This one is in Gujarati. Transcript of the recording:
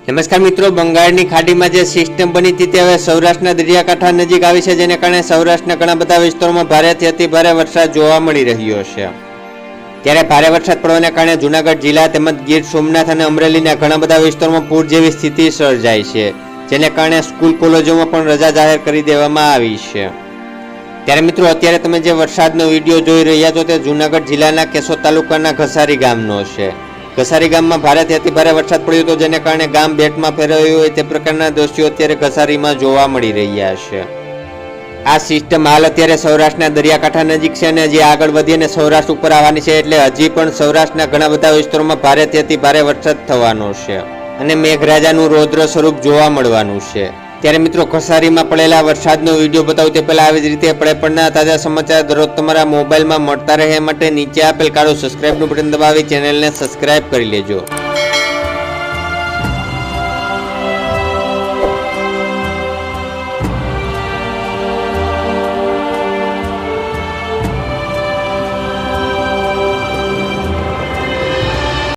નમસ્કાર મિત્રો, બંગાળની ખાડીમાં જે સિસ્ટમ બની હતી તે હવે સૌરાષ્ટ્રના દરિયાકાંઠા નજીક આવી છે, જેને કારણે સૌરાષ્ટ્રના ઘણા બધા વિસ્તારોમાં ભારેથી અતિ ભારે વરસાદ જોવા મળી રહ્યો છે। ત્યારે ભારે વરસાદ પડવાને કારણે જૂનાગઢ જિલ્લા તેમજ ગીર સોમનાથ અને અમરેલીના ઘણા બધા વિસ્તારોમાં પૂર જેવી સ્થિતિ સર્જાઈ છે, જેને કારણે સ્કૂલ કોલેજોમાં પણ રજા જાહેર કરી દેવામાં આવી છે। ત્યારે મિત્રો, અત્યારે તમે જે વરસાદનો વિડીયો જોઈ રહ્યા છો તે જૂનાગઢ જિલ્લાના કેશોદ તાલુકાના ઘસારી ગામનો છે। ઘસારી ગામમાં ભારેથી અતિ ભારે વરસાદ પડ્યો હતો, જેને કારણે ગામ બેટમાં ફેરવાયું હોય તે પ્રકારના દ્રશ્યો અત્યારે ઘસારીમાં જોવા મળી રહ્યા છે। આ સિસ્ટમ હાલ અત્યારે સૌરાષ્ટ્રના દરિયાકાંઠા નજીક છે અને જે આગળ વધી અને સૌરાષ્ટ્ર ઉપર આવવાની છે, એટલે હજી પણ સૌરાષ્ટ્રના ઘણા બધા વિસ્તારોમાં ભારેથી અતિ ભારે વરસાદ થવાનો છે અને મેઘરાજાનું રૌદ્ર સ્વરૂપ જોવા મળવાનું છે। ત્યારે મિત્રો, ઘસારીમાં પડેલા વરસાદનો વિડીયો બતાવું તે પહેલા આવી જ રીતે પડના તાજા સમાચાર દરરોજ તમારા મોબાઈલમાં મળતા રહે માટે નીચે આપેલ કાળું સબસ્ક્રાઇબનું બટન દબાવી ચેનલને સબસ્ક્રાઇબ કરી લેજો।